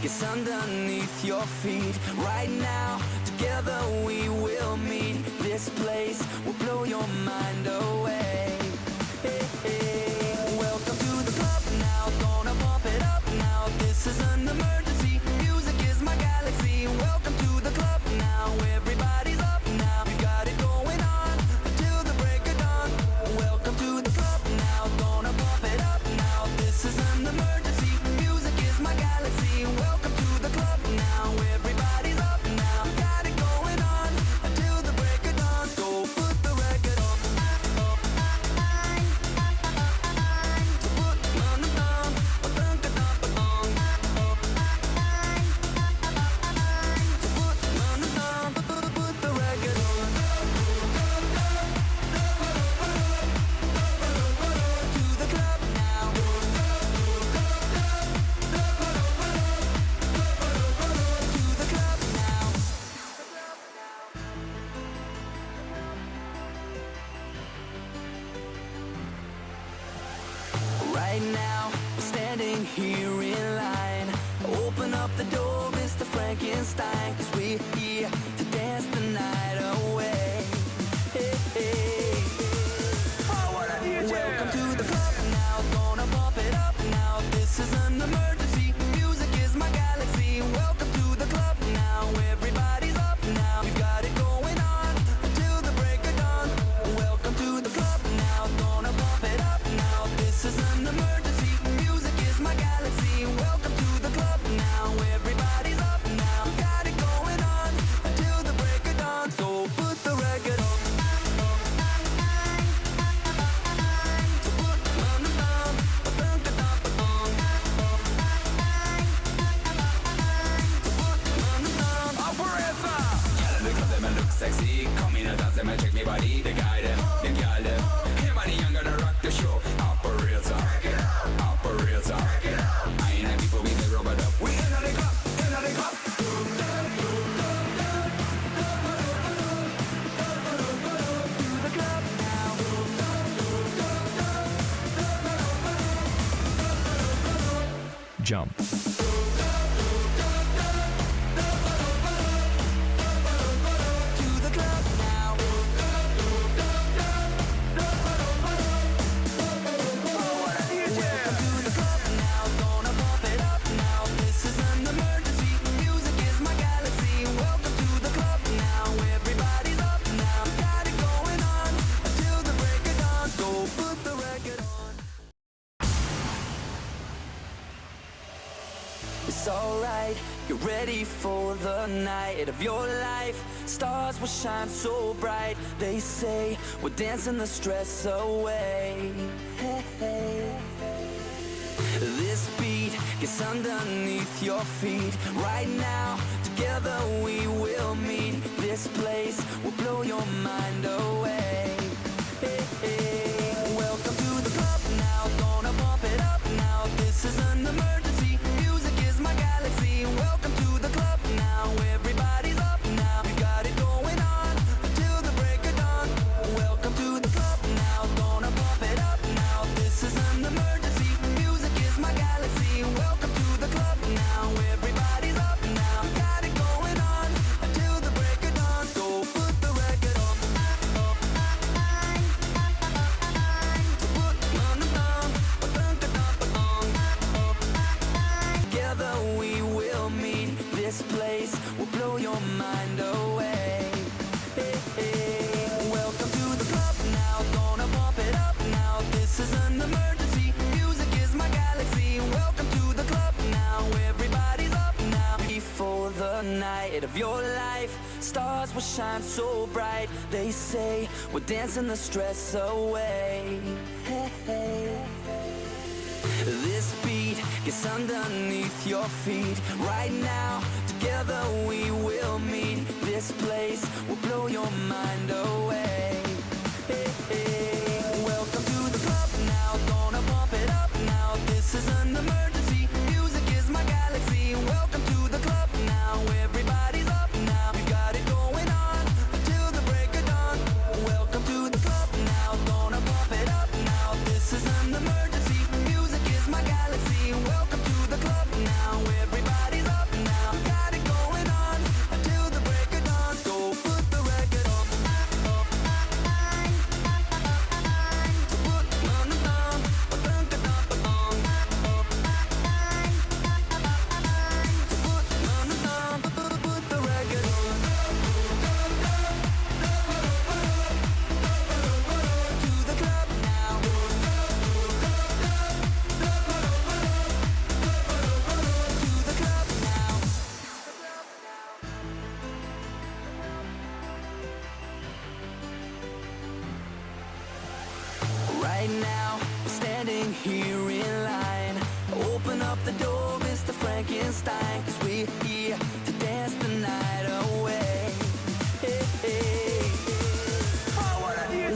gets underneath your feet. Right now, together we will meet. This place will blow your mind away. Hey, hey. Welcome to the club now, gonna pump it up now. This is an emergency, music is my galaxy. Welcome to the club now, everybody's up now. We've got it going on until the break of dawn. Welcome to the club now, gonna pump it up now. This is an emergency, music is my galaxy. Welcome to the club now, everybody's up now. We've got it going on until the break of dawn. So put the record on. So put on the thumb, or thunk a thump a thong. So put on the thumb, put the record on. To the club now. To the club now. Right now, we're standing here in line. Open up the door, Mr. Frankenstein, 'cause we're here to dance the night away. Hey, hey. Welcome to the club now, gonna pump it up now. This is an emergency, music is my galaxy. Welcome to the club now, everybody's up now. We've got it going on until the break of dawn. Welcome to the club now, gonna pump it up now. This is an emergency, music is my galaxy. Welcome to the club now, everybody's up now. We've got it going on until the break of dawn. So put the record on. So put on the thumb, a thunk a thump a thong. So put on the thumb. Operator! Y'all in the club, them a look sexy. Come in and dance, them a check me body. They guy them, they gal them. Him and the young gonna rock the show. Operator, operator. I ain't happy for me, they rubber up. We in the club, in the club. To the club now. Jump. To the club now. Welcome to the club now, gonna pump it up now. This is an emergency, music is my galaxy. Welcome to the club now, everybody's up now. Got it going on until the break of dawn. So put the record on. It's alright, you're ready for the night of your life. Stars will shine so bright. They say we're dancing the stress away. Hey, hey. This beat gets underneath your feet. Right now, together we will meet. This place will blow your mind away. Hey, hey. Welcome to the club now, gonna pump it up now. This is an emergency, music is my galaxy. Welcome to the club now, everybody's up now. We've got it going on until the break of dawn. Welcome to the club now, gonna pump it up now. This is an emergency, music is my galaxy. Welcome to the club now, everybody's up now. We've got it going on until the break of dawn. So put the record on. So put on the thumb, a thunk a thump a thong. Together we will meet. This place will blow your mind away. Hey, hey. Welcome to the club now, gonna pump it up now. This is an emergency, music is my galaxy. Welcome to the club now, everybody's up now. Before the night of your life, stars will shine so bright. They say we're dancing the stress away. Hey, hey. This beat gets underneath your feet. Right now, together we will meet. This place will blow your mind away. Hey, hey. Welcome to the club now, gonna pump it up now. This is an emergency, music is my galaxy. Welcome to the club now, everybody's up now. We've got it going on until the break of dawn. Welcome to the club now, gonna pump it up now. This is an emergency, music is my galaxy. Welcome to the club now, everybody's up here in line. Open up the door, Mr. Frankenstein, 'cause we're here to dance the night away. Hey, hey.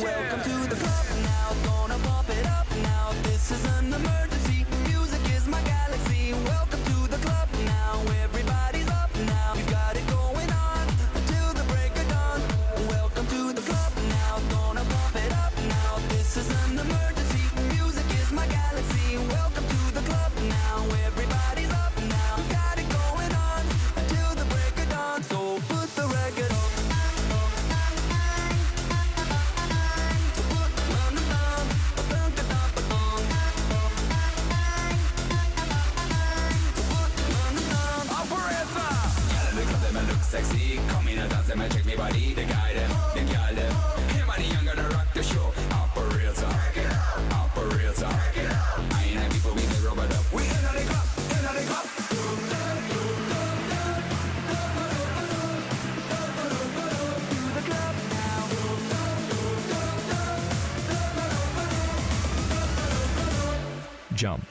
Welcome to the club now, gonna pump it up now. This is an emergency, music is my galaxy. Welcome to the club now, everybody's up now. We've got it going on until the break of dawn. Welcome to the club now, gonna pump it up now. This is an emergency, music is my galaxy. Welcome to the club now, everybody's up now. We've got it going on until the break of dawn. So put the record on. Sexy, come in and dance them and check me body. The guy them, the girl them. Him and the young gonna rock the show. Operator, operator. I ain't happy for me to rub it up. We in the club, in the club. To the club now. Jump.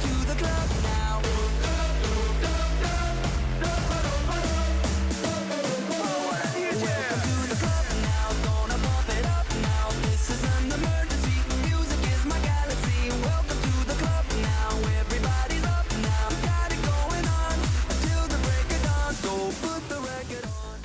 To the club now. Welcome to the club now, gonna pump it up now. This is an emergency, music is my galaxy. Welcome to the club now, everybody's up now. Got it going on until the break of dawn. So put the record on.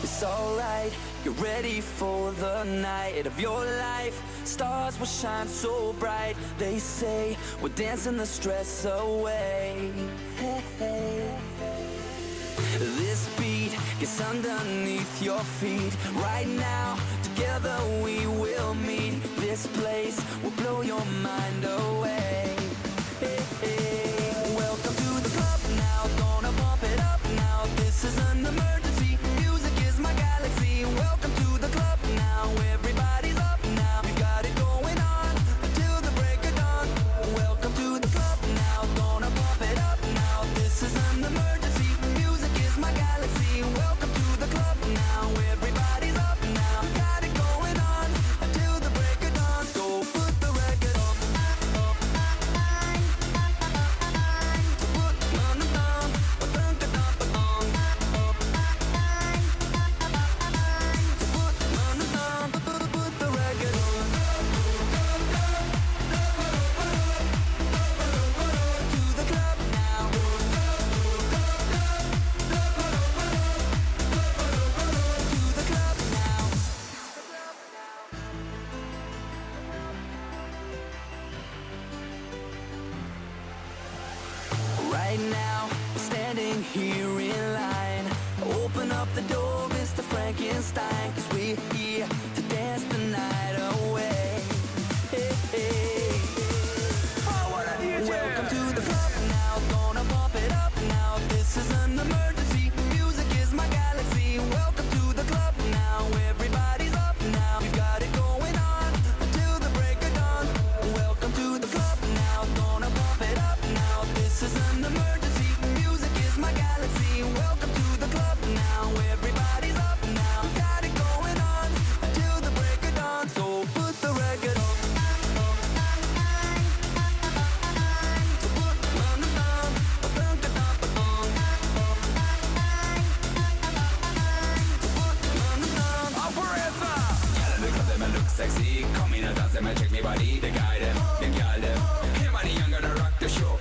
It's alright, you're ready for the night of your life. Stars will shine so bright. They say we're dancing the stress away. Hey, hey. This beat gets underneath your feet. Right now, together we will meet. This place will blow your mind away. Hey, hey. Welcome to the club now, gonna pump it up now. This is an emergency, music is my galaxy. Welcome to the club now, everybody's up now. We've got it going on until the break of dawn. Welcome to the club now, gonna pump it up now. This is an emergency, music is my galaxy. Welcome to the club now, everybody's up now. Got it going on until the break of dawn. So put the record on. Put the record on. To the club now. To the club now. Right now, we're standing here in line. Open up the door, Mr. Frankenstein, 'cause we're here to dance the night away. Hey, hey. Welcome to the club now, gonna pump it up now. This is an emergency, music is my galaxy. Welcome to the club now, everybody's up now. We've got it going on until the break of dawn. Welcome to the club now, gonna pump it up now. This is an emergency, music is my galaxy. Welcome to the club now, everybody's up now. Got it going on until the break of dawn. So put the record on. Operator. Girl in the club them and look sexy. Come in and dance them and check me body. The guy them, the girl them. Him and the young gonna rock the show.